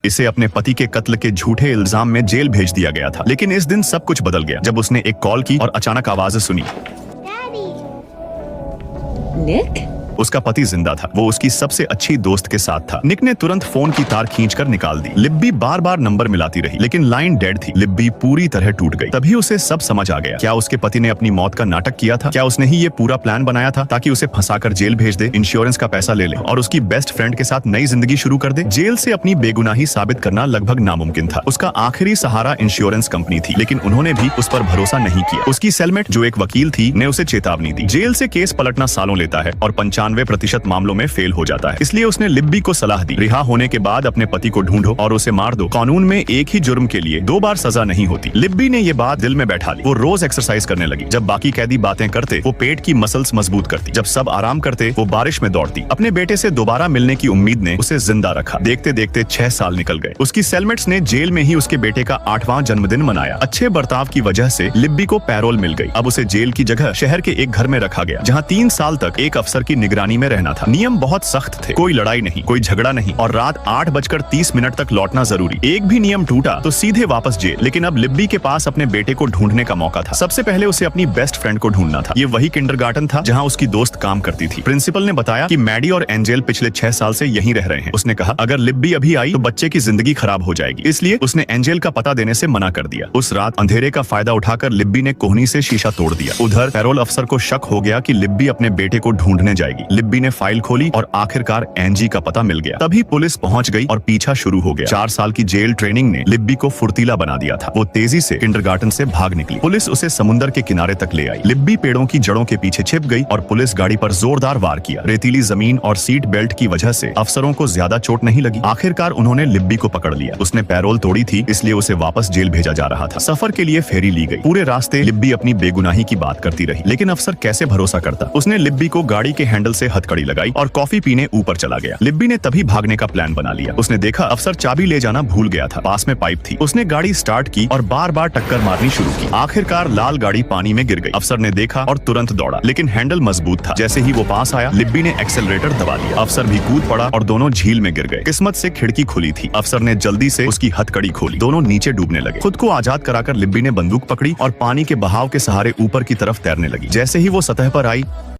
इसे अपने पति के कत्ल के झूठे इल्जाम में जेल भेज दिया गया था। लेकिन इस दिन सब कुछ बदल गया जब उसने एक कॉल की और अचानक आवाज सुनी। निक? उसका पति जिंदा था। वो उसकी सबसे अच्छी दोस्त के साथ था। निक ने तुरंत फोन की तार खींचकर निकाल दी। लिब्बी बार बार नंबर मिलाती रही लेकिन लाइन डेड थी। लिब्बी पूरी तरह टूट गई। तभी उसे सब समझ आ गया। क्या उसके पति ने अपनी मौत का नाटक किया था? क्या उसने ही ये पूरा प्लान बनाया था ताकि उसे फंसाकर जेल भेज दे, इंश्योरेंस का पैसा ले ले और उसकी बेस्ट फ्रेंड के साथ नई जिंदगी शुरू कर दे? जेल से अपनी बेगुनाही साबित करना लगभग नामुमकिन था। उसका आखिरी सहारा इंश्योरेंस कंपनी थी, लेकिन उन्होंने भी उस पर भरोसा नहीं किया। उसकी सेलमेट जो एक वकील थी ने उसे चेतावनी दी। जेल से केस पलटना सालों लेता है और 95% मामलों में फेल हो जाता है। इसलिए उसने लिब्बी को सलाह दी, रिहा होने के बाद अपने पति को ढूंढो और उसे मार दो। कानून में एक ही जुर्म के लिए 2 बार सजा नहीं होती। लिब्बी ने ये बात दिल में बैठा ली। वो रोज एक्सरसाइज करने लगी। जब बाकी कैदी बातें करते वो पेट की मसल्स मजबूत करती। जब सब आराम करते वो बारिश में दौड़ती। अपने बेटे से दोबारा मिलने की उम्मीद ने उसे जिंदा रखा। देखते देखते 6 साल निकल गए। उसकी सेलमेट्स ने जेल में ही उसके बेटे का 8वां जन्मदिन मनाया। अच्छे बर्ताव की वजह से लिब्बी को पैरोल मिल गई। अब उसे जेल की जगह शहर के एक घर में रखा गया, जहाँ 3 साल तक एक अफसर की निगरानी में रहना था। नियम बहुत सख्त थे। कोई लड़ाई नहीं, कोई झगड़ा नहीं और रात 8:30 तक लौटना जरूरी। एक भी नियम टूटा तो सीधे वापस जेल। लेकिन अब लिब्बी के पास अपने बेटे को ढूंढने का मौका था। सबसे पहले उसे अपनी बेस्ट फ्रेंड को ढूंढना था। ये वही किंडरगार्टन था जहाँ उसकी दोस्त काम करती थी। प्रिंसिपल ने बताया कि मैडी और एंजेल पिछले 6 साल से यहीं रह रहे हैं। उसने कहा अगर लिब्बी अभी आई तो बच्चे की जिंदगी खराब हो जाएगी, इसलिए उसने एंजेल का पता देने से मना कर दिया। उस रात अंधेरे का फायदा उठाकर लिब्बी ने कोहनी से शीशा तोड़ दिया। उधर पैरोल अफसर को शक हो गया कि लिब्बी अपने बेटे को ढूंढने जाएगी। लिब्बी ने फाइल खोली और आखिरकार एंजी का पता मिल गया। तभी पुलिस पहुंच गई और पीछा शुरू हो गया। 4 साल की जेल ट्रेनिंग ने लिब्बी को फुर्तीला बना दिया था। वो तेजी से किंडरगार्टन से भाग निकली। पुलिस उसे समुद्र के किनारे तक ले आई। लिब्बी पेड़ों की जड़ों के पीछे छिप गई और पुलिस गाड़ी पर जोरदार वार किया। रेतीली जमीन और सीट बेल्ट की वजह से अफसरों को ज्यादा चोट नहीं लगी। आखिरकार उन्होंने लिब्बी को पकड़ लिया। उसने पैरोल तोड़ी थी, इसलिए उसे वापस जेल भेजा जा रहा था। सफर के लिए फेरी ली गई। पूरे रास्ते लिब्बी अपनी बेगुनाही की बात करती रही, लेकिन अफसर कैसे भरोसा करता? उसने लिब्बी को गाड़ी के हैंडल से हथकड़ी लगाई और कॉफी पीने ऊपर चला गया। लिब्बी ने तभी भागने का प्लान बना लिया। उसने देखा अफसर चाबी ले जाना भूल गया था। पास में पाइप थी। उसने गाड़ी स्टार्ट की और बार बार टक्कर मारनी शुरू की। आखिरकार लाल गाड़ी पानी में गिर गई। अफसर ने देखा और तुरंत दौड़ा, लेकिन हैंडल मजबूत था। जैसे ही वो पास आया लिब्बी ने एक्सेलरेटर दबा दिया। अफसर भी कूद पड़ा और दोनों झील में गिर गए। किस्मत से खिड़की खुली थी। अफसर ने जल्दी से उसकी हथकड़ी खोली। दोनों नीचे डूबने लगे। खुद को आजाद कराकर लिब्बी ने बंदूक पकड़ी और पानी के बहाव के सहारे ऊपर की तरफ तैरने लगी। जैसे ही वो सतह पर आई